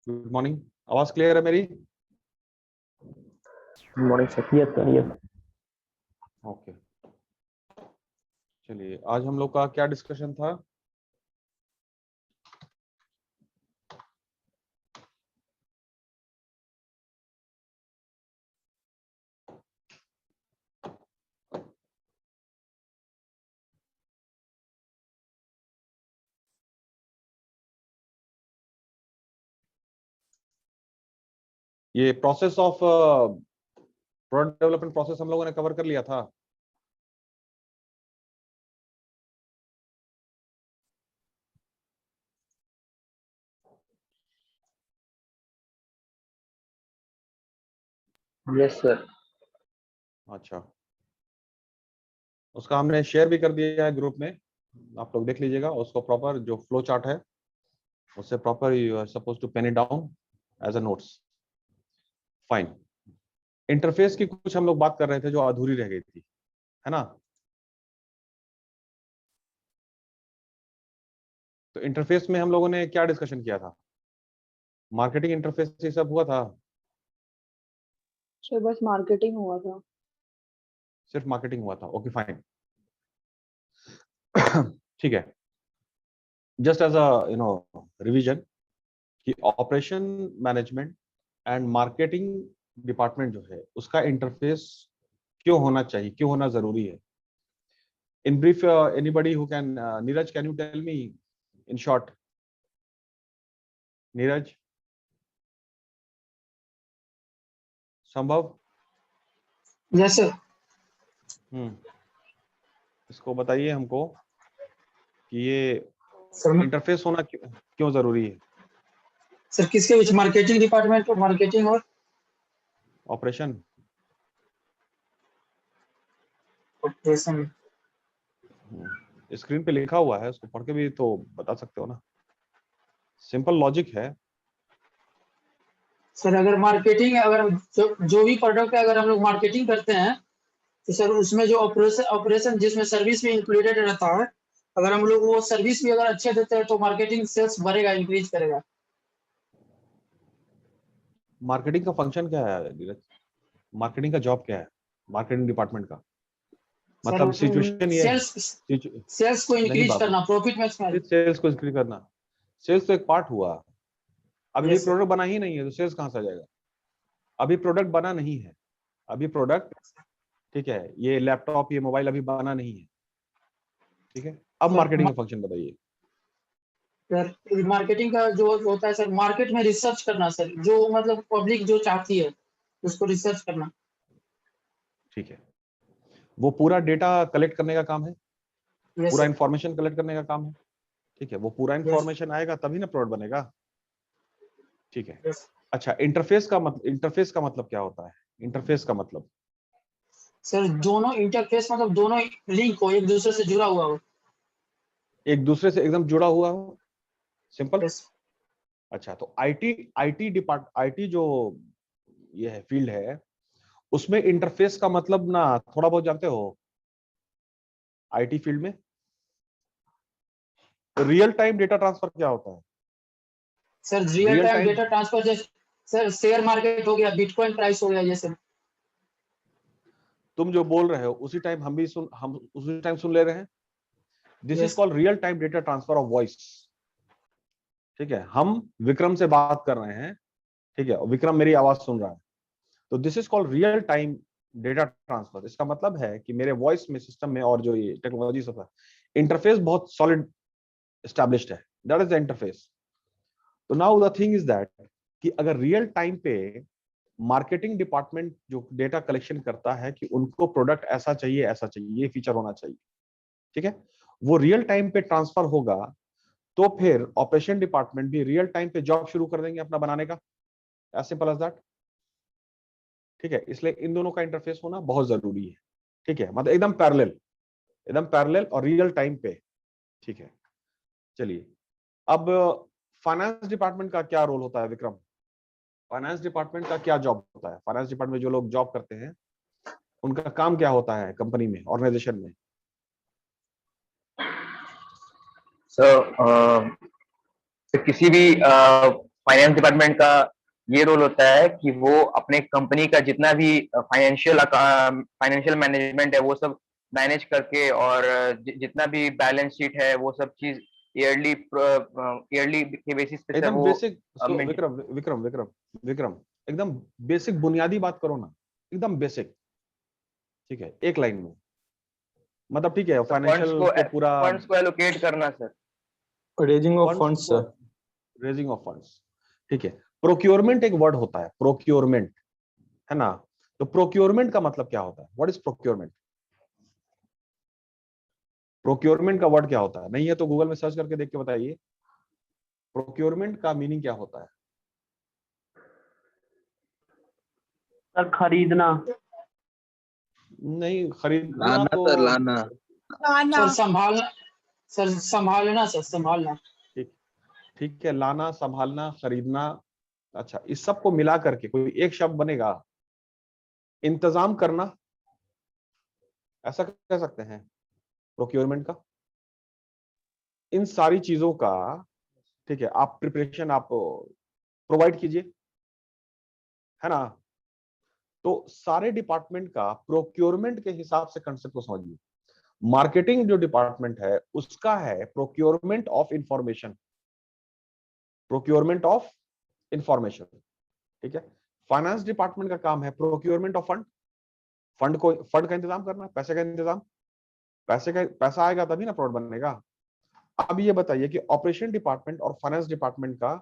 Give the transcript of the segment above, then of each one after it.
Good morning. आवाज clear है मेरी? Good morning sir. Yes. Okay, चलिए आज हम लोग का क्या डिस्कशन था? ये process of product development process हम लोगों ने कवर कर लिया था। Yes sir. अच्छा, उसका हमने शेयर भी कर दिया है ग्रुप में, आप लोग देख लीजिएगा उसको। प्रॉपर जो फ्लो चार्ट है उससे proper you are supposed to pen it down as a notes. Fine. Interface की कुछ हम लोग बात कर रहे थे जो अधूरी रह गई थी, है ना? तो इंटरफेस में हम लोगों ने क्या डिस्कशन किया था? मार्केटिंग इंटरफेस ये सब हुआ था? सर बस मार्केटिंग हुआ था। सिर्फ मार्केटिंग हुआ था? Okay fine. ठीक है। जस्ट एज अ रिवीजन कि operation management and marketing department जो है उसका इंटरफेस क्यों होना चाहिए, क्यों होना जरूरी है। In brief anybody who can, Neeraj can you tell me in short? Neeraj, Sambhav? Yes sir. इसको बताइए हमको कि ये सर इंटरफेस होना क्यों जरूरी है। सर किसके बीच? मार्केटिंग डिपार्टमेंट और मार्केटिंग और ऑपरेशन। ऑपरेशन। स्क्रीन पे लिखा हुआ है, उसको पढ़ के भी तो बता सकते हो ना। सिंपल लॉजिक है। सर अगर मार्केटिंग, अगर जो भी प्रोडक्ट है अगर हम लोग मार्केटिंग करते हैं तो सर उसमें जो ऑपरेशन जिसमें सर्विस भी इंक्लूडेड रहता है, अगर हम लोग वो सर्विस भी अगर अच्छे देते हैं तो मार्केटिंग सेल्स बढ़ेगा, इंक्रीज करेगा। मार्केटिंग का फंक्शन क्या है नीरज? मार्केटिंग का जॉब क्या है मार्केटिंग डिपार्टमेंट का? मतलब सिचुएशन ये है, सेल्स को इंक्रीज करना, प्रॉफिट मैक्सिमाइज। सेल्स को इंक्रीज करना। सेल्स तो एक पार्ट हुआ। अभी भी Yes, sir. प्रोडक्ट बना ही नहीं है तो सेल्स कहां से आ जाएगा? अभी प्रोडक्ट बना नहीं है, अभी प्रोडक्ट, ठीक है, ये लैपटॉप ये मोबाइल अभी बना नहीं है, ठीक है। अब सर मार्केटिंग का फंक्शन बताइए। सर मार्केटिंग का जो होता है सर, मार्केट में रिसर्च करना सर, जो मतलब पब्लिक जो चाहती है उसको रिसर्च करना। ठीक है, वो पूरा डेटा कलेक्ट करने का काम है, यस पूरा सर। इंफॉर्मेशन कलेक्ट करने का काम है, ठीक है। वो पूरा यस इंफॉर्मेशन आएगा तभी ना प्रोडक्ट बनेगा, ठीक है। यस अच्छा, इंटरफेस का मतलब क्या होता है? इंटरफेस का मतलब सर दोनों इंटरफेस मतलब दोनों लिंक हो, एक दूसरे से जुड़ा हुआ हो। एक दूसरे से एकदम जुड़ा हुआ हो, सिंपल। यस अच्छा, तो आईटी जो ये है फील्ड है, उसमें इंटरफेस का मतलब ना थोड़ा बहुत जानते हो? आईटी फील्ड में रियल टाइम डेटा ट्रांसफर क्या होता है? Sir real real time time, data transfer, जैसे सर शेयर मार्केट हो गया, बिटकॉइन प्राइस हो गया, ये सब। तुम जो बोल रहे हो हम उसी टाइम सुन ले रहे हैं। This is yes called real time data transfer of voice, ठीक है। हम विक्रम से बात कर रहे हैं, ठीक है, विक्रम मेरी आवाज सुन रहा है, तो this is called real time data transfer. इसका मतलब है कि मेरे वॉइस में, सिस्टम में, और जो ये टेक्नोलॉजी सब है, इंटरफेस बहुत सॉलिड एस्टैब्लिश्ड है, दैट इज द इंटरफेस। तो now the thing is that कि अगर रियल टाइम पे मार्केटिंग डिपार्टमेंट जो डेटा कलेक्शन करता है कि उनको प्रोडक्ट ऐसा चाहिए, ऐसा चाहिए, ये फीचर होना चाहिए, ठीक है, वो रियल टाइम पे ट्रांसफर होगा, तो फिर ऑपरेशन डिपार्टमेंट भी रियल टाइम पे जॉब शुरू कर देंगे अपना बनाने का, एज सिंपल एज दैट, ठीक है। इसलिए इन दोनों का इंटरफेस होना बहुत जरूरी है, ठीक है, मतलब एकदम पैरेलल और रियल टाइम पे, ठीक है। चलिए, अब फाइनेंस डिपार्टमेंट का क्या रोल होता है विक्रम? फाइनेंस डिपार्टमेंट का क्या जॉब होता है? फाइनेंस डिपार्टमेंट में जो लोग जॉब करते हैं उनका काम क्या होता है कंपनी में, ऑर्गेनाइजेशन में? सर किसी भी फाइनेंस डिपार्टमेंट का ये रोल होता है कि वो अपने कंपनी का जितना भी फाइनेंशियल मैनेजमेंट है वो सब मैनेज करके, और जितना भी बैलेंस शीट है वो सब चीज ईयरली के बेसिस पे सर एकदम वो बेसिक। maintain- विक्रम विक्रम विक्रम विक्रम, एकदम बेसिक बुनियादी बात करो ना, एकदम बेसिक। ठीक है, एक लाइन में, मतलब ठीक है, फाइनेंशियल को पूरा फंड्स को एलोकेट करना sir. Raising of funds funds को, सर। Raising of funds. ठीक है, प्रोक्योरमेंट एक वर्ड होता है, प्रोक्योरमेंट, है ना? तो प्रोक्योरमेंट का मतलब क्या होता है? What is procurement? प्रोक्योरमेंट का वर्ड क्या होता है? नहीं है तो गूगल में सर्च करके देख के बताइए, प्रोक्योरमेंट का मीनिंग क्या होता है? सर खरीदना। नहीं, खरीदना लाना तो सर, लाना। सर संभालना, सर संभालना, सर संभालना। ठीक, ठीक है, लाना, संभालना, खरीदना। अच्छा, इस सब को मिला करके कोई एक शब्द बनेगा, इंतजाम करना, ऐसा कह सकते हैं प्रोक्योरमेंट का। इन सारी चीजों का, ठीक है, आप प्रिपरेशन आप प्रोवाइड कीजिए, है ना? तो सारे डिपार्टमेंट का प्रोक्योरमेंट के हिसाब से कंसेप्ट को समझिए। मार्केटिंग जो डिपार्टमेंट है उसका है procurement of information, procurement of information. ठीक है, फाइनेंस डिपार्टमेंट का काम है प्रोक्योरमेंट ऑफ फंड, फंड का इंतजाम करना, पैसे का इंतजाम, पैसा आएगा तभी ना प्रोडक्ट बनेगा। अब ये बताइए कि ऑपरेशन डिपार्टमेंट और फाइनेंस डिपार्टमेंट का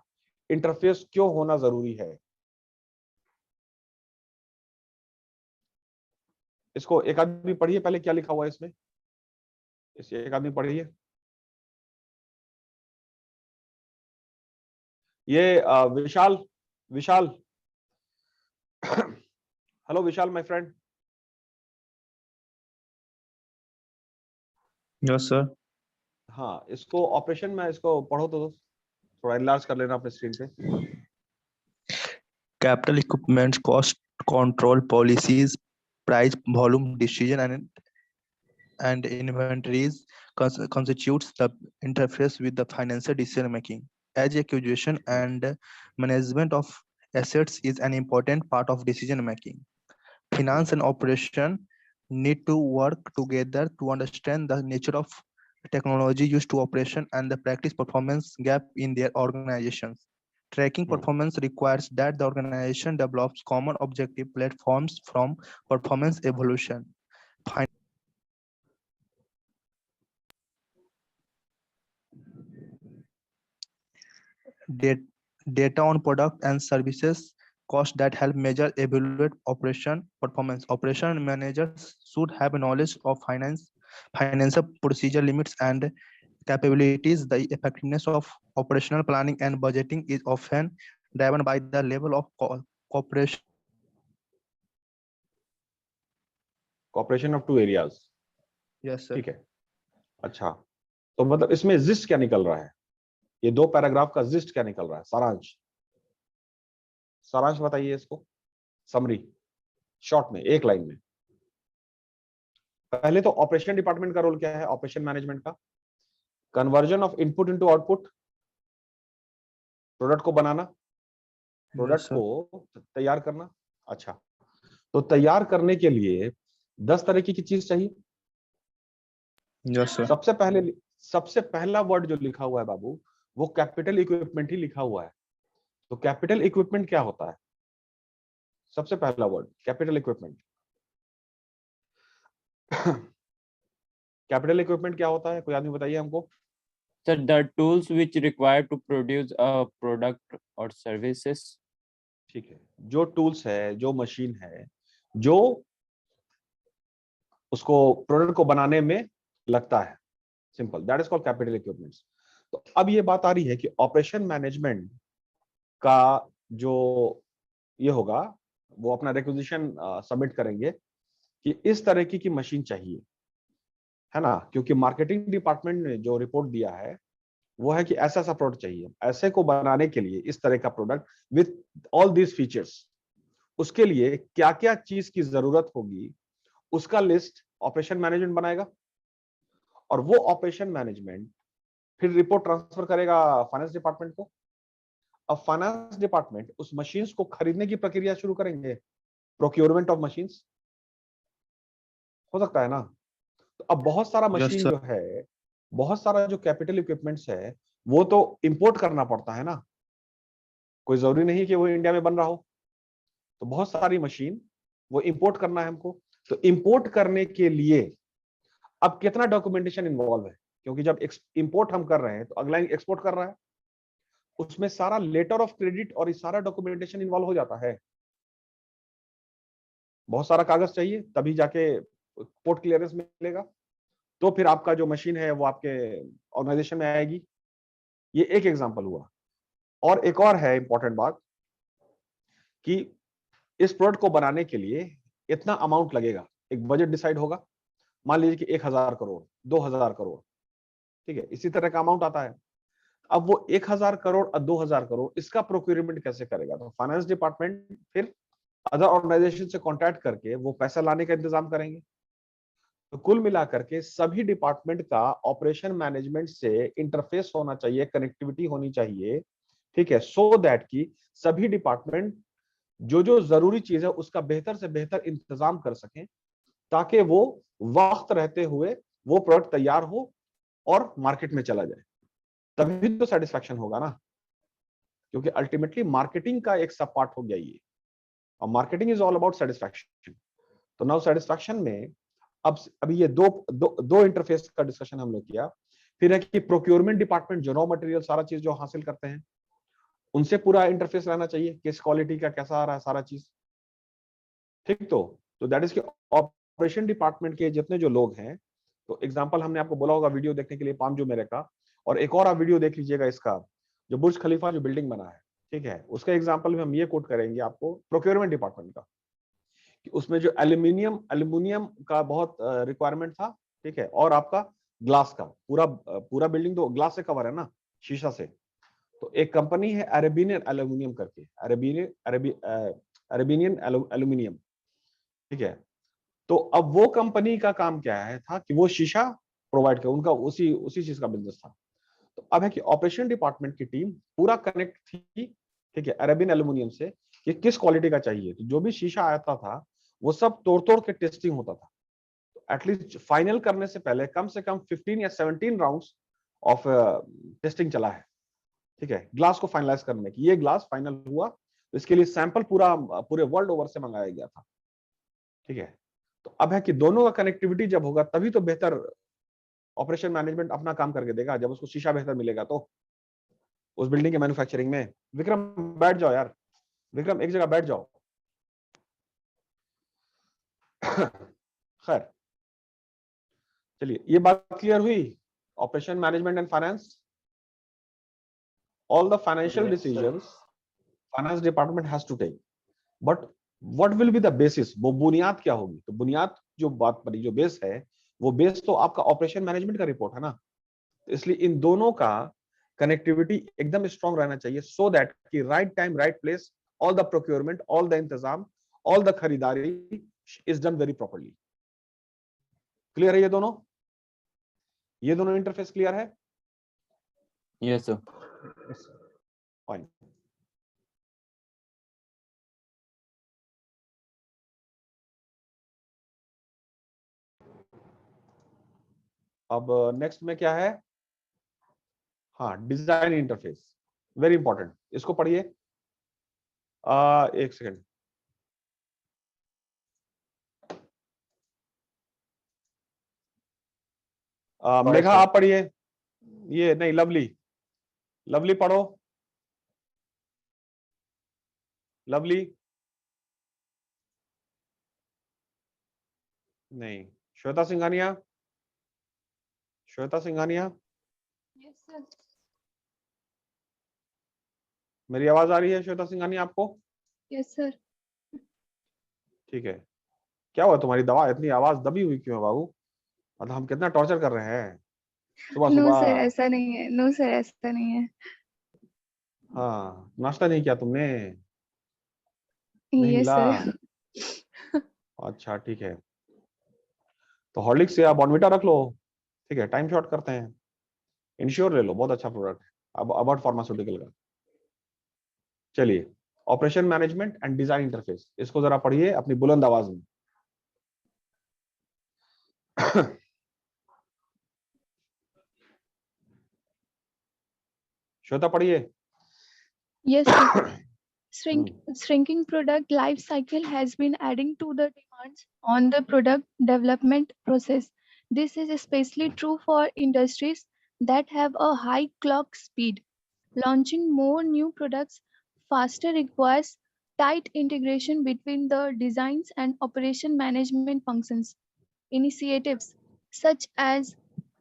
इंटरफेस क्यों होना जरूरी है? इसको एक आदमी पढ़िए पहले, क्या लिखा हुआ है इसमें, इसे एक आदमी पढ़िए। ये Vishal, Vishal, hello Vishal my friend. Yes sir. हाँ, इसको ऑपरेशन में इसको पढ़ो तो थोड़ा इनलार्ज कर लेना अपने स्क्रीन पे। Capital equipment cost control policies, price volume decision and inventories constitutes the interface with the financial decision making. As acquisition and management of assets is an important part of decision making. Finance and operation need to work together to understand the nature of technology used to operation and the practice performance gap in their organizations. Tracking performance requires that the organization develops common objective platforms from performance evolution. Data on product and services cost that help measure evaluate operation performance. Operation managers should have knowledge of financial procedure limits and capabilities. The effectiveness of operational planning and budgeting is often driven by the level of cooperation. Cooperation of two areas. Yes, sir. ठीक है, अच्छा, तो मतलब इसमें gist क्या निकल रहा है? ये दो पैराग्राफ का जिस्ट क्या निकल रहा है? सारांश, सारांश बताइए इसको, समरी, शॉर्ट में, एक लाइन में। पहले तो ऑपरेशन डिपार्टमेंट का रोल क्या है? ऑपरेशन मैनेजमेंट का conversion of input into output, product को बनाना, प्रोडक्ट को तैयार करना। अच्छा, तो तैयार करने के लिए 10 तरीके की चीज चाहिए। Yes, sir. सबसे पहला वर्ड जो लिखा हुआ है बाबू, वो कैपिटल इक्विपमेंट ही लिखा हुआ है। तो कैपिटल इक्विपमेंट क्या होता है? सबसे पहला word capital equipment. Capital equipment क्या होता है? कोई आदमी बताइए हमको। Sir, the tools which required to produce a product or services. ठीक है, जो टूल्स है, जो मशीन है, जो उसको प्रोडक्ट को बनाने में लगता है, simple, that is called capital equipments. तो अब ये बात आ रही है कि ऑपरेशन मैनेजमेंट का जो ये होगा, वो अपना रिक्विजिशन सबमिट करेंगे कि इस तरह की मशीन चाहिए, है ना? क्योंकि मार्केटिंग डिपार्टमेंट ने जो रिपोर्ट दिया है वो है कि ऐसा ऐसा प्रोडक्ट चाहिए, ऐसे को बनाने के लिए इस तरह का product with all these features, उसके लिए क्या क्या चीज की जरूरत होगी, उसका लिस्ट ऑपरेशन मैनेजमेंट बनाएगा, और वो ऑपरेशन मैनेजमेंट फिर रिपोर्ट ट्रांसफर करेगा फाइनेंस डिपार्टमेंट को। अब फाइनेंस डिपार्टमेंट उस मशीन्स को खरीदने की प्रक्रिया शुरू करेंगे, प्रोक्योरमेंट ऑफ मशीन्स, हो सकता है ना। तो अब बहुत सारा Yes, मशीन sir. जो है, बहुत सारा जो कैपिटल इक्विपमेंट्स है, वो तो इंपोर्ट करना पड़ता है ना, कोई जरूरी नहीं कि वो इंडिया में बन रहा हो। तो बहुत सारी मशीन वो इंपोर्ट करना है हमको। तो इंपोर्ट करने के लिए अब कितना डॉक्यूमेंटेशन इन्वॉल्व है, क्योंकि जब इंपोर्ट हम कर रहे हैं तो अगला एक्सपोर्ट कर रहा है, उसमें सारा लेटर ऑफ क्रेडिट और ये सारा डॉक्यूमेंटेशन इन्वॉल्व हो जाता है। बहुत सारा कागज चाहिए, तभी जाके पोर्ट क्लियरेंस मिलेगा, तो फिर आपका जो मशीन है वो आपके ऑर्गेनाइजेशन में आएगी। ये एक एग्जांपल हुआ। और एक और है इंपॉर्टेंट बात कि इस प्रोडक्ट को बनाने के लिए इतना अमाउंट लगेगा, एक बजट डिसाइड होगा, मान लीजिए कि 1000 करोड़, 2000 करोड़, ठीक है, इसी तरह का अमाउंट आता है। अब वो 1000 करोड़ और 2000 करोड़, इसका प्रोक्योरमेंट कैसे करेगा? तो फाइनेंस डिपार्टमेंट फिर अदर ऑर्गेनाइजेशन से कॉन्टैक्ट करके वो पैसा लाने का इंतजाम करेंगे। तो कुल मिलाकर के सभी डिपार्टमेंट का ऑपरेशन मैनेजमेंट से इंटरफेस होना चाहिए, कनेक्टिविटी होनी चाहिए, ठीक है, सो दैट कि सभी डिपार्टमेंट जो जो जरूरी चीज है उसका बेहतर से बेहतर इंतजाम कर सकें, ताकि वो वक्त रहते हुए वो प्रोडक्ट तैयार हो और मार्केट में चला जाए। तभी तो सेटिस्फैक्शन होगा ना, क्योंकि अल्टीमेटली मार्केटिंग का एक सब पार्ट हो गया ये, और marketing is all about satisfaction. तो नाउ सेटिस्फैक्शन में अब अभी ये दो इंटरफेस का डिस्कशन हम लोग किया। फिर है कि प्रोक्योरमेंट डिपार्टमेंट जो रॉ मटेरियल सारा चीज जो हासिल करते हैं, उनसे पूरा इंटरफेस रहना चाहिए, किस क्वालिटी का कैसा आ रहा है सारा चीज, ठीक। तो दैट इज कि ऑपरेशन डिपार्टमेंट के जितने जो लोग हैं, तो एग्जांपल हमने आपको बोला होगा वीडियो देखने के लिए पाम जुमेरे का, और एक और आप वीडियो देख लीजिएगा इसका, जो बुर्ज खलीफा जो बिल्डिंग बना है, ठीक है, उसका एग्जांपल में हम ये कोट करेंगे आपको प्रोक्योरमेंट डिपार्टमेंट का, कि उसमें जो एल्यूमिनियम का बहुत रिक्वायरमेंट था, ठीक है, और आपका ग्लास का पूरा बिल्डिंग तो ग्लास से कवर है ना, शीशा से। तो एक कंपनी है अरेबिनियन एल्यूमिनियम करके, अरेबिनियन एल्यूमिनियम, ठीक है। तो अब वो कंपनी का काम क्या है था कि वो शीशा प्रोवाइड कर, उनका उसी चीज का बिजनेस था। तो अब है कि ऑपरेशन डिपार्टमेंट की टीम पूरा कनेक्ट थी, ठीक है, अरेबियन एल्यूमिनियम से, कि किस क्वालिटी का चाहिए। तो जो भी शीशा आता था वो सब तोड़ के टेस्टिंग होता था। तो एटलीस्ट फाइनल करने से पहले कम से कम 15 या 17 राउंड्स ऑफ टेस्टिंग चला है, ठीक है, ग्लास को फाइनलाइज करने की। ये ग्लास फाइनल हुआ तो इसके लिए सैंपल पूरे वर्ल्ड ओवर से मंगाया गया था, ठीक है। तो अब है कि दोनों का कनेक्टिविटी जब होगा तभी तो बेहतर ऑपरेशन मैनेजमेंट अपना काम करके देगा, जब उसको शीशा बेहतर मिलेगा तो उस बिल्डिंग के मैन्युफैक्चरिंग में। विक्रम बैठ जाओ यार, विक्रम एक जगह बैठ जाओ। खैर चलिए, ये बात क्लियर हुई, operation management and finance, all the financial Yes, sir. decisions finance department has to take, but what will be the basis, वो बुनियाद क्या होगी? तो बुनियाद जो बात बनी, जो बेस है, वो बेस तो आपका ऑपरेशन मैनेजमेंट का रिपोर्ट है ना। इसलिए इन दोनों का कनेक्टिविटी एकदम स्ट्रांग रहना चाहिए, सो दैट कि right time right place, all the procurement, all the इंतजाम, ऑल द खरीदारी is done very properly. Clear है ये दोनों इंटरफेस क्लियर है? Yes, sir. फाइन। अब नेक्स्ट में क्या है? हाँ, डिजाइन इंटरफेस, वेरी इंपॉर्टेंट, इसको पढ़िए। एक सेकेंड, मेघा आप पढ़िए, ये नहीं, लवली पढ़ो, लवली नहीं, श्वेता सिंघानिया, Yes, sir. मेरी आवाज आ रही है श्वेता सिंघानिया आपको? Yes, sir. ठीक है। क्या हुआ तुम्हारी दवा इतनी आवाज दबी हुई क्यों है बाबू? मतलब हम कितना टॉर्चर कर रहे हैं सुबह No, सुबह। sir, ऐसा नहीं है। No, sir, ऐसा नहीं है। हाँ, नाश्ता नहीं किया तुमने? नहीं Yes, मिला? sir. अच्छा ठीक है, तो हॉर्लिक्स या बॉर्नविटा रख लो, ठीक है, टाइम शॉर्ट करते हैं। इंश्योर ले लो, बहुत अच्छा प्रोडक्ट है, अब अबाउट फार्मास्यूटिकल का। चलिए, operation management and design interface, इसको जरा पढ़िए अपनी बुलंद आवाज में। श्वेता पढ़िए। Yes, sir. Shrinking product life cycle has been adding to the demands on the product development process. This is especially true for industries that have a high clock speed. Launching more new products faster requires tight integration between the designs and operation management functions. Initiatives such as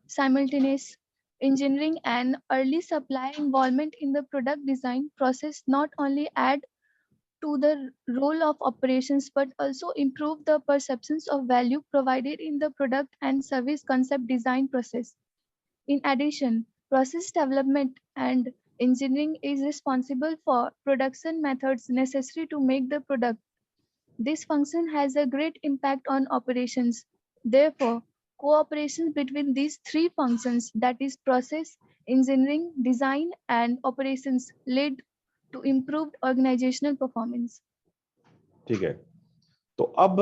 simultaneous engineering and early supply involvement in the product design process not only add to the role of operations but also improve the perceptions of value provided in the product and service concept design process. In addition, process development and engineering is responsible for production methods necessary to make the product. This function has a great impact on operations. Therefore, cooperation between these three functions, that is process, engineering, design, and operations, led to improved organizational performance. ठीक है, तो अब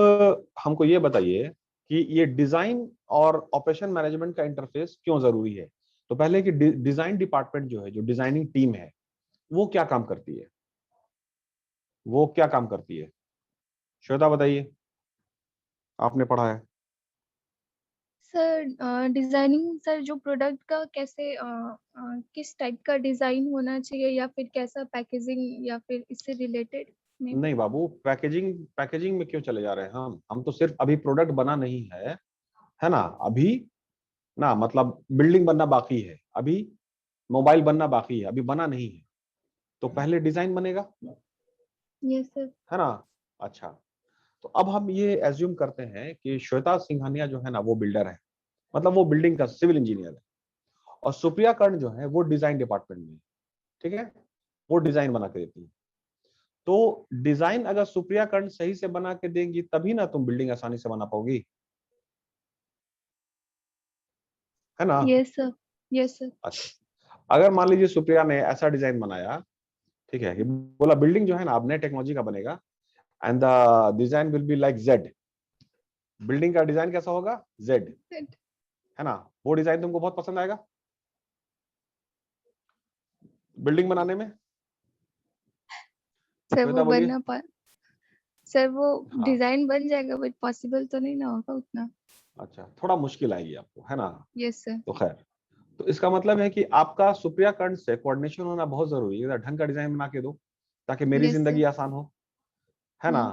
हमको ये बताइए कि ये design और ऑपरेशन मैनेजमेंट का इंटरफेस क्यों जरूरी है। तो पहले कि डिजाइन डिपार्टमेंट जो है, जो डिजाइनिंग टीम है, वो क्या काम करती है, वो क्या काम करती है? श्वेता बताइए, आपने पढ़ा है। सर डिजाइनिंग सर जो प्रोडक्ट का कैसे किस टाइप का डिजाइन होना चाहिए या फिर कैसा पैकेजिंग या फिर इससे रिलेटेड नहीं बाबू, पैकेजिंग में क्यों चले जा रहे हैं हम तो सिर्फ अभी प्रोडक्ट बना नहीं है ना, अभी ना मतलब बिल्डिंग बनना बाकी है, अभी मोबाइल बनना बाकी है, अभी बना नहीं है, तो पहले डिजाइन बनेगा। Yes sir. है ना। अच्छा, तो अब हम ये एज्यूम करते हैं कि श्वेता सिंघानिया जो है ना वो बिल्डर है, मतलब वो बिल्डिंग का सिविल इंजीनियर है, और सुप्रिया कर्ण जो है वो डिजाइन डिपार्टमेंट में, ठीक है, वो डिजाइन बना के देती है। तो डिजाइन अगर सुप्रिया कर्ण सही से बना के देंगी तभी ना तुम बिल्डिंग आसानी से बना पाओगी, है ना। Yes sir. Yes sir. अच्छा, अगर मान लीजिए सुप्रिया ने ऐसा डिजाइन बनाया, ठीक है, ये बोला बिल्डिंग जो है ना अब नए टेक्नोलॉजी का बनेगा and the design will be like Z, building का डिजाइन कैसा होगा, जेड, है ना, वो डिजाइन तुमको बहुत पसंद आएगा बिल्डिंग बनाने में। सर वो बोलिए। बनना पा सर वो हाँ। डिजाइन बन जाएगा बट पॉसिबल तो नहीं ना होगा उतना। अच्छा, थोड़ा मुश्किल आएगी आपको, है ना। Yes sir. तो खैर, तो इसका मतलब है कि आपका सुप्रिया कर्ण से कोऑर्डिनेशन होना बहुत जरूरी है, ढंग का डिजाइन बना के दो ताकि मेरी Yes, जिंदगी sir. आसान हो, है ना।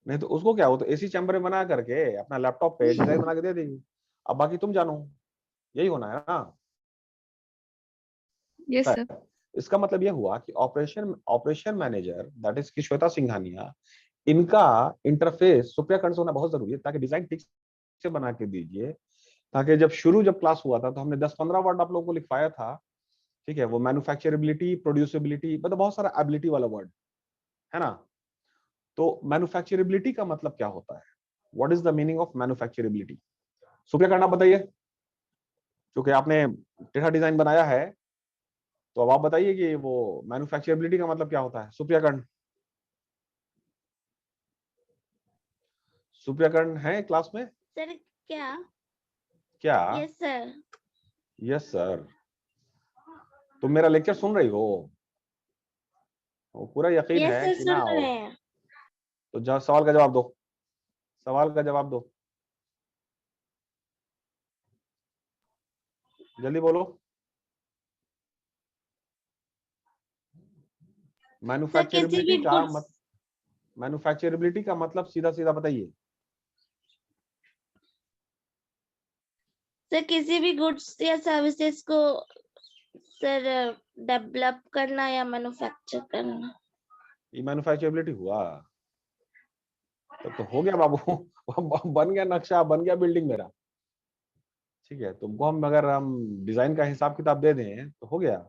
नहीं तो उसको क्या हो, तो एसी चैम्बर में बना करके अपना लैपटॉप पे डिजाइन बना के दे देगी, अब बाकी तुम जानो, यही होना है ना। Yes sir. इसका मतलब यह हुआ कि ऑपरेशन मैनेजर दैट इज की श्वेता सिंघानिया, इनका इंटरफेस सुप्रिया कर्ण से होना बहुत जरूरी है ताकि डिजाइन ठीक से बना के दीजिए, ताकि जब क्लास हुआ था तो हमने 10-15 वर्ड आप लोगों को लिखवाया था, ठीक है, वो मैन्युफैक्चरेबिलिटी, प्रोड्यूसिबिलिटी, मतलब बहुत सारा एबिलिटी वाला वर्ड है ना। तो मैन्युफैक्चरेबिलिटी का मतलब क्या होता है, what is the meaning of manufacturability? Supriya Karn आप बताइए, क्योंकि आपने टेढ़ा डिजाइन बनाया है, तो अब आप बताइए कि वो मैन्युफैक्चरेबिलिटी का मतलब क्या होता है। सुप्रिया कर्ण, सुप्रिया कर्ण है क्लास में? सर क्या? क्या? Yes sir. Yes sir. तुम मेरा लेक्चर सुन रही हो? वो पूरा यकीन यस है सर कि सुन ना? रहे हैं। तो सवाल का जवाब दो, सवाल का जवाब दो, जल्दी बोलो। मैन्युफैक्चरेबिलिटी का मैन्युफैक्चरेबिलिटी का मतलब सीधा सीधा बताइए। सर किसी भी गुड्स या सर्विसेज को सर डेवलप करना या मैन्युफैक्चर करना। ये मैन्युफैक्चरेबिलिटी हुआ, तो हो गया बाबू बन गया नक्शा, बन गया बिल्डिंग मेरा, ठीक है। तुमको अगर हम डिजाइन का हिसाब किताब दे दें तो हो गया।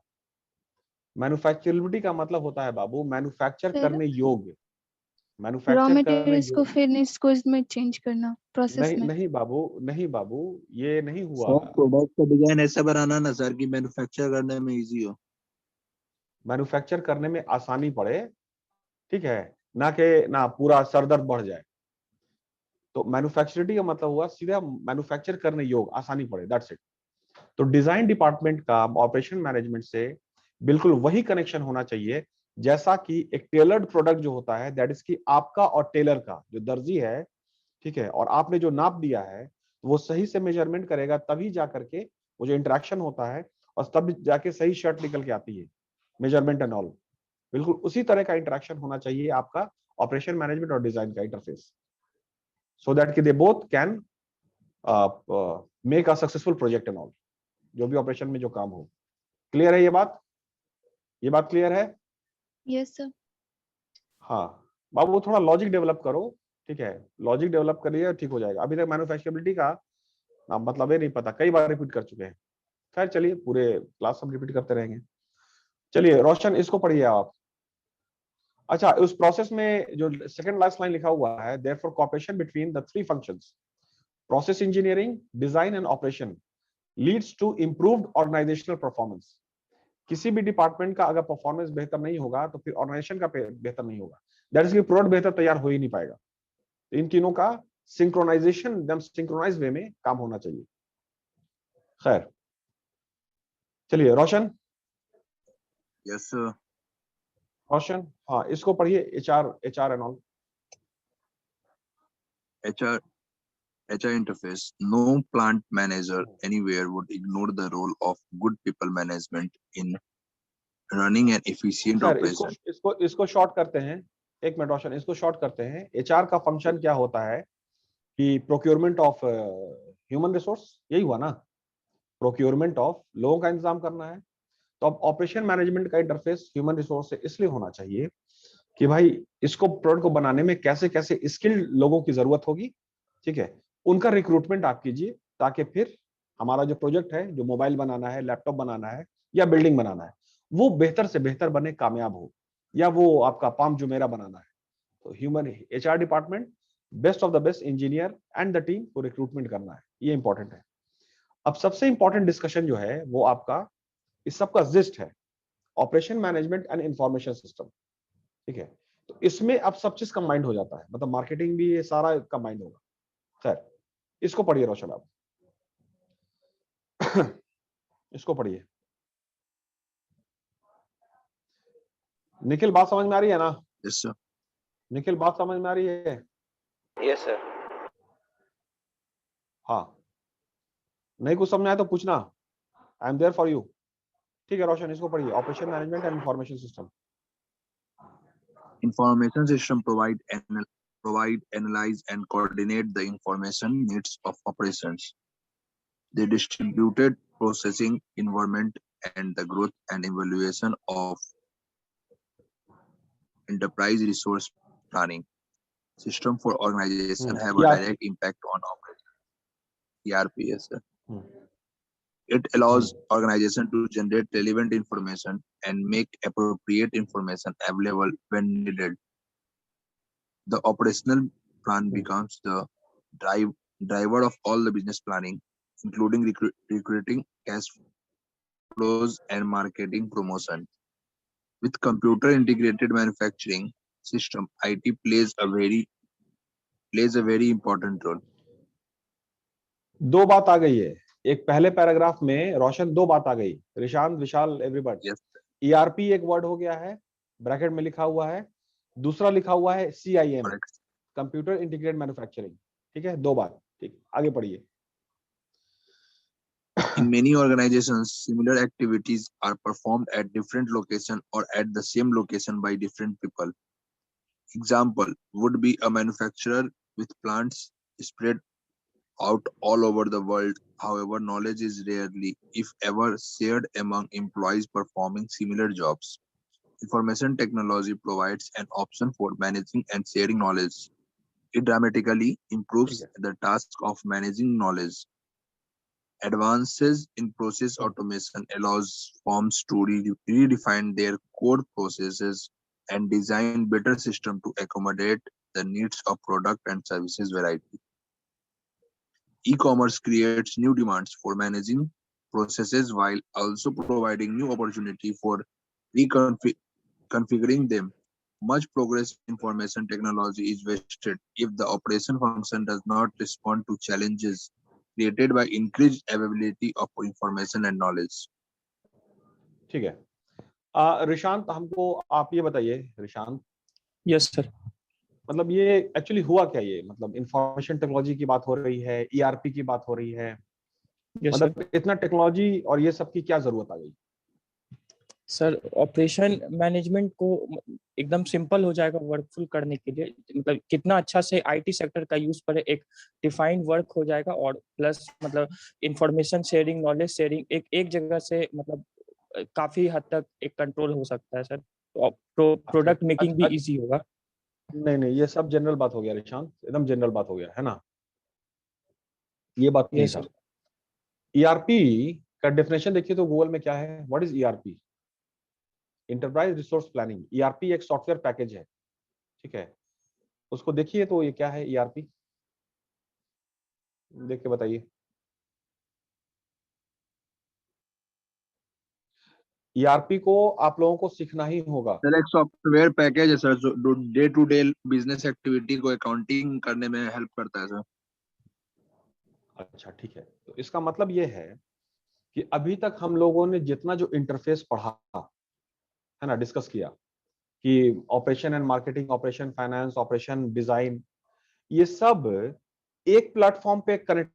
मैन्युफैक्चरेबिलिटी का मतलब होता है बाबू मैन्युफैक्चर करने योग्य, रॉ मैन्युफैक्चर करने मटेरियल्स को योग्य। फिनिश गुड्स में चेंज करना प्रोसेस नहीं में। नहीं बाबू, नहीं बाबू, ये नहीं हुआ। सर प्रोडक्ट का डिजाइन ऐसा बनाना ना सर कि मैन्युफैक्चर करने में इजी हो। मैन्युफैक्चर करने में आसानी पड़े, ठीक है, ना पूरा सरदर्द बढ़ जाए। तो मैन्युफैक्चरिटी का मतलब हुआ सीधा मैन्युफैक्चर करने योग्य, आसानी पड़े, दैट्स इट। तो डिजाइन डिपार्टमेंट का ऑपरेशन मैनेजमेंट से बिल्कुल वही कनेक्शन होना चाहिए जैसा कि एक टेलर्ड प्रोडक्ट जो होता है, दैट इज कि आपका और टेलर का जो दर्जी है, ठीक है, और आपने जो नाप दिया है वो सही से मेजरमेंट करेगा, तभी जा करके वो जो इंटरेक्शन होता है और तब जाके सही शर्ट निकल के आती है, मेजरमेंट एंड ऑल। बिल्कुल उसी तरह का इंटरेक्शन होना चाहिए आपका ऑपरेशन मैनेजमेंट और डिजाइन का इंटरफेस, सो दैट कि they both can make a successful project and all, जो भी ऑपरेशन में जो काम हो। क्लियर है ये बात? ये बात क्लियर है? Yes, sir. हाँ बाबू, थोड़ा लॉजिक डेवलप करो, ठीक है, लॉजिक डेवलप करिए, ठीक हो जाएगा। अभी तक मैन्युफैक्चरेबिलिटी का मतलब ये नहीं पता, कई बार रिपीट कर चुके हैं। खैर चलिए, पूरे क्लास हम रिपीट करते रहेंगे। चलिए रोशन, इसको पढ़िए आप। अच्छा, उस प्रोसेस में जो सेकंड लास्ट लाइन लिखा हुआ है, therefore cooperation between the three functions, process engineering, design and operation, leads to improved organisational performance. किसी भी डिपार्टमेंट का अगर परफॉर्मेंस बेहतर नहीं होगा तो फिर ऑर्गेनाइजेशन का बेहतर नहीं होगा, दैट इज, प्रोडक्ट बेहतर तैयार हो ही नहीं पाएगा। इन तीनों का सिंक्रोनाइजेशन, एकदम सिंक्रोनाइज वे में काम होना चाहिए। खैर चलिए रोशन। Yes sir. रोशन, हाँ इसको पढ़िए, HR and all. HR interface. No plant manager anywhere would ignore the role of good people management in running an efficient sir operation. इसको शॉर्ट करते हैं, एक मिनट रोशन, इसको शॉर्ट करते हैं। एचआर का फंक्शन क्या होता है कि प्रोक्योरमेंट ऑफ ह्यूमन रिसोर्स, यही हुआ ना, प्रोक्योरमेंट ऑफ लोगों का इंतजाम करना है। तो अब ऑपरेशन मैनेजमेंट का इंटरफेस ह्यूमन रिसोर्स से इसलिए होना चाहिए कि भाई इसको प्रोडक्ट को बनाने में कैसे कैसे स्किल्ड लोगों की जरूरत होगी, ठीक है, उनका रिक्रूटमेंट आप कीजिए, ताकि फिर हमारा जो प्रोजेक्ट है, जो मोबाइल बनाना है, लैपटॉप बनाना है या बिल्डिंग बनाना है, वो बेहतर से बेहतर बने, कामयाब हो, या वो आपका पाम जुमेरा बनाना है। तो human HR department best of the best engineer and the team को रिक्रूटमेंट करना है, ये इंपॉर्टेंट है। अब सबसे इंपॉर्टेंट डिस्कशन जो है वो आपका इस सबका जिस्ट है, operation management and information system, ठीक है। तो इसमें अब सब चीज कंबाइंड हो जाता है, मतलब मार्केटिंग भी ये सारा कंबाइंड होगा। खैर इसको पढ़िए रोशन आप। इसको पढ़िए। निखिल, बात समझ में आ रही है ना? Yes sir. निखिल, बात समझ में आ रही है? Yes sir. हाँ, नहीं कुछ समझ में आया तो पूछना, I am there for you. ठीक है रोशन, इसको पढ़िए, operation management and information system. Information system provide, analyze and coordinate the information needs of operations. The distributed processing environment and the growth and evaluation of enterprise resource planning system for organization have a direct impact on operation. ERP, yes sir. It allows organization to generate relevant information and make appropriate information available when needed. The operational plan becomes the driver of all the business planning, including recruiting, cash flows, and marketing promotion. With computer integrated manufacturing system, IT plays a very important role. दो बात आ गई है, एक पहले paragraph में रोशन दो बात आ गई, रिशांत, विशाल, एवरीबॉडी। Yes. ईआरपी एक वर्ड हो गया है, ब्रैकेट में लिखा हुआ है, दूसरा लिखा हुआ है CIM, Correct. Computer integrated manufacturing, ठीक है, दो बात, ठीक, आगे पढ़िए। In many organizations, similar activities are performed at different locations or at the same location by different people. Example would be a manufacturer with plants spread out all over the world. However, knowledge is rarely, if ever, shared among employees performing similar jobs. Information technology provides an option for managing and sharing knowledge. It dramatically improves the task of managing knowledge. Advances in process automation allows firms to redefine their core processes and design better systems to accommodate the needs of product and services variety. E-commerce creates new demands for managing processes while also providing new opportunity for reconfiguring them. Much progress in information technology is wasted if the operation function does not respond to challenges created by increased availability of information and knowledge. ठीक है, रिशांत हमको आप ये बताइए, Rishant, Yes, sir. मतलब ये actually हुआ क्या, ये मतलब इंफॉर्मेशन टेक्नोलॉजी की बात हो रही है, ईआरपी की बात हो रही है, Yes, sir. मतलब इतना टेक्नोलॉजी और ये सब की क्या जरूरत आ गई? सर ऑपरेशन मैनेजमेंट को एकदम सिंपल हो जाएगा वर्कफुल करने के लिए, मतलब कितना अच्छा से आईटी सेक्टर का यूज पर एक डिफाइंड वर्क हो जाएगा, और प्लस मतलब इंफॉर्मेशन शेयरिंग, नॉलेज शेयरिंग एक जगह से मतलब काफी हद तक एक कंट्रोल हो सकता है सर, तो प्रोडक्ट मेकिंग भी इजी होगा। नहीं, ये सब जनरल बात हो गया रिशांत, एकदम जनरल बात हो गया है ना, ये बात नहीं यस था। सर। ईआरपी का डेफिनेशन देखिए तो गूगल में क्या है, what is ERP? Enterprise resource planning. ERP एक सॉफ्टवेयर पैकेज है, ठीक है, उसको देखिए तो ये क्या है ईआरपी, देख के बताइए। ईआरपी को आप लोगों को सीखना ही होगा। सर एक सॉफ्टवेयर पैकेज है सर जो day to day business activity को अकाउंटिंग करने में हेल्प करता है सर। अच्छा ठीक है, तो इसका मतलब ये है कि अभी तक हम लोगों ने जितना जो इंटरफेस पढ़ा है ना, डिस्कस किया कि operation and marketing, operation finance, operation design, ये सब एक प्लेटफॉर्म पे कनेक्ट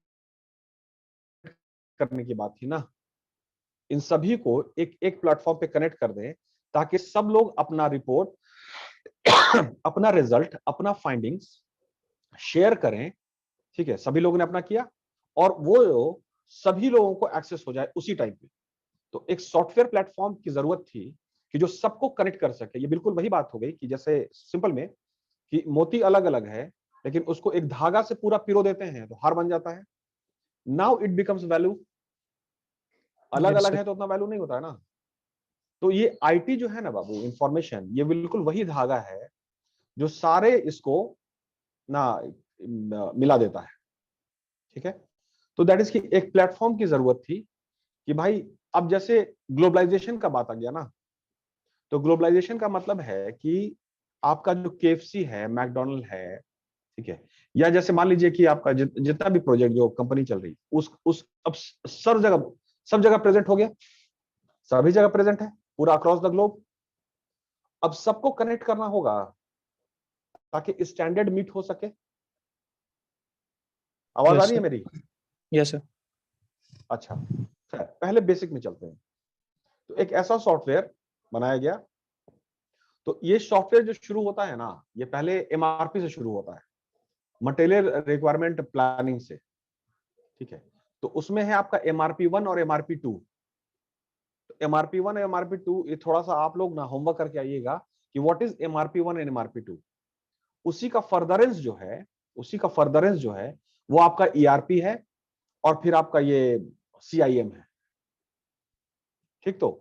करने की बात थी ना। इन सभी को एक एक प्लेटफॉर्म पे कनेक्ट कर दें ताकि सब लोग अपना रिपोर्ट, अपना रिजल्ट, अपना फाइंडिंग्स शेयर करें, ठीक है, सभी लोगों ने अपना किया और वो सभी लोगों को एक्सेस हो जाए उसी टाइम पे। तो एक सॉफ्टवेयर प्लेटफॉर्म की जरूरत थी कि जो सबको कनेक्ट कर सके। ये बिल्कुल वही बात हो गई कि जैसे सिंपल में कि मोती अलग अलग है लेकिन उसको एक धागा से पूरा पिरो देते हैं तो हार बन जाता है। नाउ इट बिकम्स वैल्यू, अलग अलग है तो उतना वैल्यू नहीं होता है ना। तो ये आईटी जो है ना बाबू, इंफॉर्मेशन, ये बिल्कुल वही धागा है जो सारे इसको ना मिला देता है, ठीक है। तो दैट इज की एक प्लेटफॉर्म की जरूरत थी कि भाई अब जैसे ग्लोबलाइजेशन का बात आ गया ना, तो ग्लोबलाइजेशन का मतलब है कि आपका जो केएफसी है, मैकडोनल्ड है, ठीक है, या जैसे मान लीजिए कि आपका जितना भी प्रोजेक्ट जो कंपनी चल रही उस अब सब जगह प्रेजेंट हो गया, सभी जगह प्रेजेंट है पूरा अक्रॉस द ग्लोब। अब सबको कनेक्ट करना होगा ताकि स्टैंडर्ड मीट हो सके। आवाज आ रही है मेरी? Yes sir. अच्छा, पहले बेसिक में चलते हैं। तो एक ऐसा सॉफ्टवेयर बनाया गया, तो ये सॉफ्टवेयर जो शुरू होता है ना, ये पहले एमआरपी से शुरू होता है, मटेरियल रिक्वायरमेंट प्लानिंग से, ठीक है। तो उसमें है आपका एमआरपी 1 और एमआरपी 2। एमआरपी 1 और एमआरपी 2 ये थोड़ा सा आप लोग ना होमवर्क करके आइएगा कि what is MRP 1 and MRP 2। उसी का फर्दरेंस जो है वो आपका ईआरपी है और फिर आपका ये सीआईएम है, ठीक। तो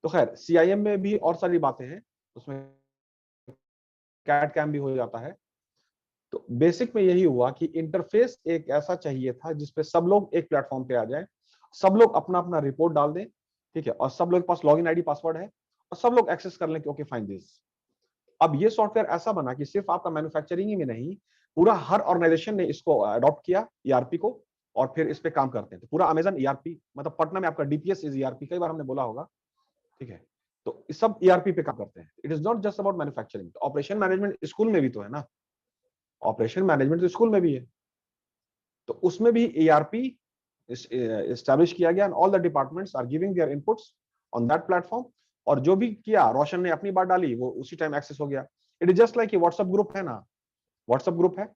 खैर सीआईएम में भी और सारी बातें हैं, उसमें कैट कैम भी हो जाता है। तो बेसिक में यही हुआ कि इंटरफेस एक ऐसा चाहिए था जिसपे सब लोग एक प्लेटफॉर्म पे आ जाए, सब लोग अपना अपना रिपोर्ट डाल दें, ठीक है, और सब लोग के पास लॉगिन आईडी पासवर्ड है और सब लोग एक्सेस कर लें कि ओके फाइन दिस। अब ये सॉफ्टवेयर ऐसा बना कि सिर्फ आपका मैन्युफैक्चरिंग ही में नहीं, पूरा हर ऑर्गेनाइजेशन ने इसको अडॉप्ट किया ईआरपी को और फिर इस पे काम करते हैं। तो पूरा अमेजन ईआरपी, मतलब पटना में आपका डीपीएस इज ईआरपी, कई बार हमने बोला होगा, ठीक है। तो सब ईआरपी पे काम करते हैं। It is not just about manufacturing. Operation management school में भी तो है ना, ऑपरेशन मैनेजमेंट तो स्कूल में भी है, तो उसमें भी ईआरपी एस्टैब्लिश किया गया and all the departments are giving their inputs on that platform. और जो भी किया, रोशन ने अपनी बात डाली, वो उसी टाइम एक्सेस हो गया। It is just like WhatsApp group है ना, व्हाट्सएप ग्रुप है,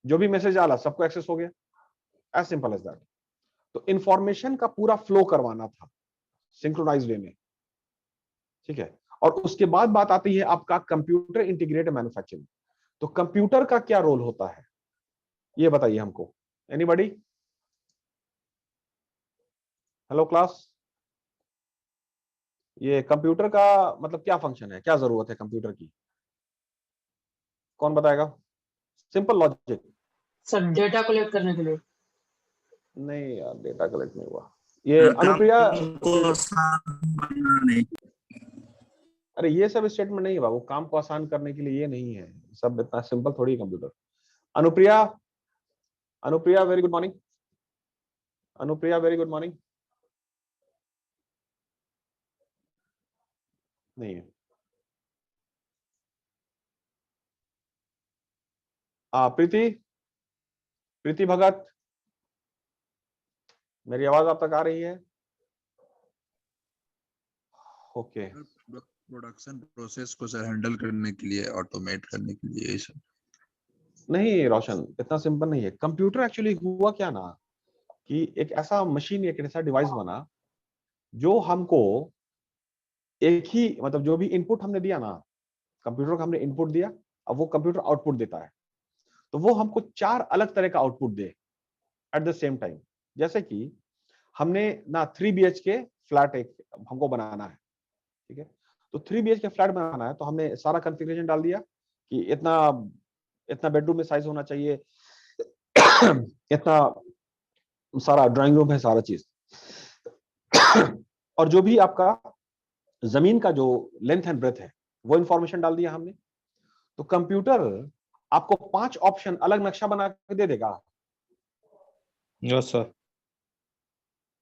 जो भी मैसेज आला सबको एक्सेस हो गया, एज सिंपल एज दैट। तो इंफॉर्मेशन का पूरा फ्लो करवाना था सिंक्रोनाइज्ड वे में, ठीक है। और उसके बाद बात आती है आपका कंप्यूटर इंटीग्रेटेड मैन्युफैक्चरिंग। तो कंप्यूटर का क्या रोल होता है ये बताइए हमको, एनीबॉडी? हेलो क्लास, ये कंप्यूटर का मतलब क्या फंक्शन है, क्या जरूरत है कंप्यूटर की, कौन बताएगा? Simple logic. Sir data collect करने के लिए। नहीं यार, डेटा कलेक्ट नहीं हुआ। ये अनुप्रिया, अरे ये सब स्टेटमेंट नहीं है बाबू, काम को आसान करने के लिए ये नहीं है, सब इतना सिंपल थोड़ी computer. Anupriya, Anupriya very good morning, Anupriya very good morning. नहीं है। प्रीति, प्रीति भगत, मेरी आवाज आप तक आ रही है? ओके। प्रोडक्शन प्रोसेस को सर हैंडल करने के लिए, ऑटोमेट करने के लिए, ये सब नहीं रोशन, इतना सिंपल नहीं है। कंप्यूटर एक्चुअली हुआ क्या ना कि एक ऐसा मशीन, एक ऐसा डिवाइस बना जो हमको एक ही मतलब जो भी इनपुट हमने दिया ना, कंप्यूटर को हमने इनपुट दिया, अब वो कंप्यूटर आउटपुट देता है, तो वो हमको 4 अलग तरह का output they at the same time. जैसे कि हमने ना 3 BHK फ्लैट एक हमको बनाना है, ठीक है, तो 3 BHK फ्लैट बनाना है, तो हमने सारा कॉन्फ़िगरेशन डाल दिया कि इतना इतना बेडरूम में साइज होना चाहिए, इतना सारा ड्राइंग रूम है, सारा चीज और जो भी आपका जमीन का जो लेंथ एंड ब्रेथ है वो इंफॉर्मेशन डाल दिया हमने। तो कंप्यूटर आपको 5 ऑप्शन अलग नक्शा बना के दे देगा। Yes sir.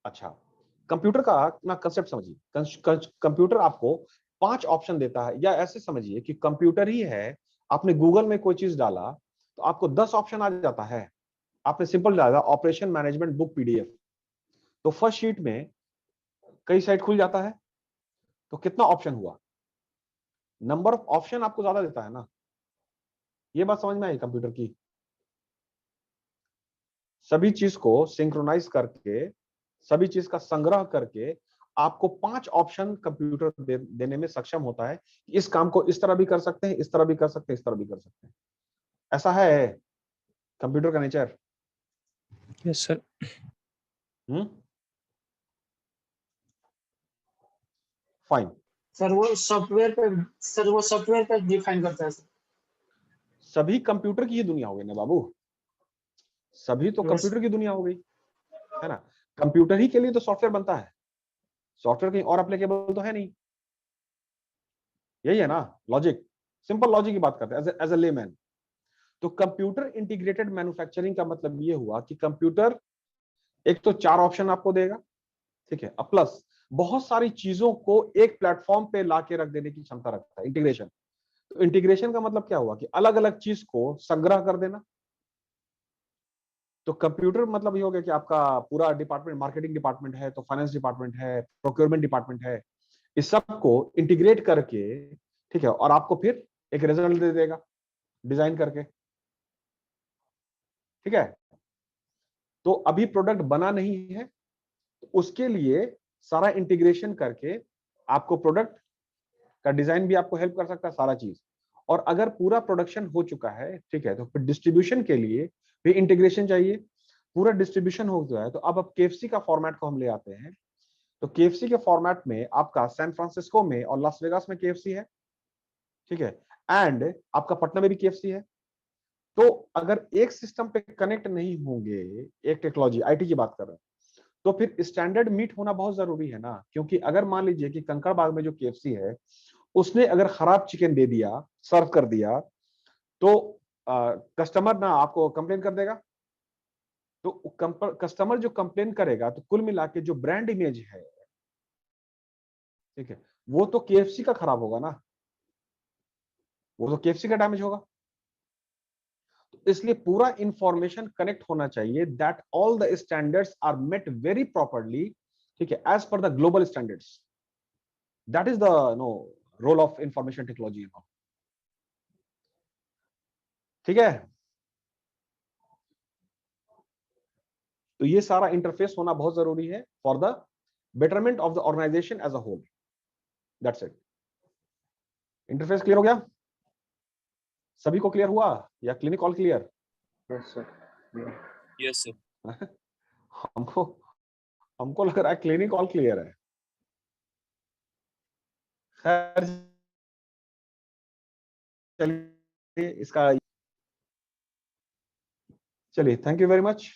अच्छा, कंप्यूटर का ना कंसेप्ट समझिए। कंप्यूटर आपको 5 ऑप्शन देता है, या ऐसे समझिए कि कंप्यूटर ही है, आपने गूगल में कोई चीज डाला तो आपको 10 ऑप्शन आ जाता है। आपने सिंपल डाला ऑपरेशन मैनेजमेंट बुक PDF, तो फर्स्ट शीट में कई साइट खुल जाता है, तो कितना ऑप्शन हुआ? नंबर ऑफ ऑप्शन आपको ज्यादा देता है ना। ये बात समझ में आई कंप्यूटर की? सभी चीज को सिंक्रोनाइज करके, सभी चीज का संग्रह करके आपको 5 ऑप्शन कंप्यूटर देने में सक्षम होता है। इस काम को इस तरह भी कर सकते हैं, इस तरह भी कर सकते हैं, इस तरह भी कर सकते हैं। ऐसा है कंप्यूटर का nature. Yes sir. Fine. Sir वो सॉफ्टवेयर पे डिफाइन करता है सर। सभी कंप्यूटर की ही दुनिया हो गई ना बाबू, सभी तो Yes. कंप्यूटर की दुनिया हो गई है ना। कंप्यूटर ही के लिए तो सॉफ्टवेयर बनता है, सॉफ्टवेयर कहीं और एप्लीकेबल तो है नहीं। यही है ना लॉजिक, सिंपल लॉजिक की बात करते हैं एज ए लेमैन। तो कंप्यूटर इंटीग्रेटेड मैन्युफैक्चरिंग का मतलब ये हुआ कि कंप्यूटर एक तो 4 ऑप्शन आपको देगा, ठीक है, अब प्लस बहुत सारी चीजों को एक प्लेटफॉर्म पे लाके रख देने की क्षमता रखता है, इंटीग्रेशन। तो इंटीग्रेशन का मतलब क्या हुआ कि अलग अलग चीज को संग्रह कर देना। तो कंप्यूटर मतलब ये हो गया कि आपका पूरा डिपार्टमेंट, मार्केटिंग डिपार्टमेंट है, तो फाइनेंस डिपार्टमेंट है, प्रोक्योरमेंट डिपार्टमेंट है, इस सब को इंटीग्रेट करके, ठीक है, और आपको फिर एक रिजल्ट दे देगा डिजाइन करके, ठीक है। तो अभी प्रोडक्ट बना नहीं है, तो उसके लिए सारा इंटीग्रेशन करके आपको प्रोडक्ट का डिजाइन भी आपको हेल्प कर सकता है, सारा चीज। और अगर पूरा प्रोडक्शन हो चुका है, ठीक है, तो फिर डिस्ट्रीब्यूशन के लिए भी इंटीग्रेशन चाहिए। पूरा डिस्ट्रीब्यूशन हो गया है, तो अब KFC का फॉर्मेट को हम ले आते हैं। तो KFC के फॉर्मेट में आपका सैन फ्रांसिस्को में और लास वेगास में KFC है, ठीक है, एंड आपका पटना में भी KFC है। तो अगर एक सिस्टम पे कनेक्ट नहीं होंगे, एक टेक्नोलॉजी IT की बात कर रहे हैं, तो फिर स्टैंडर्ड मीट होना बहुत जरूरी है ना। क्योंकि अगर मान लीजिए कि कंकड़बाग में जो KFC है, उसने अगर खराब चिकन दे दिया, सर्व कर दिया, तो कस्टमर ना आपको कंप्लेन कर देगा। तो कस्टमर जो कंप्लेन करेगा, तो कुल मिला के जो ब्रांड इमेज है, ठीक है, वो तो KFC का खराब होगा ना, वो तो KFC का डैमेज होगा। तो इसलिए पूरा इंफॉर्मेशन कनेक्ट होना चाहिए that all the standards are met very properly, ठीक है, as per the global standards. That is the role of information technology, ठीक है। तो ये सारा इंटरफेस होना बहुत जरूरी है for the betterment of the organisation as a whole. That's it. Interface clear हो गया? सभी को क्लियर हुआ या क्लिनिक all clear? Yes sir. Yes sir. हमको हमको लग रहा है क्लिनिक ऑल क्लियर है। खैर चलिए इसका, चलिए थैंक यू वेरी मच।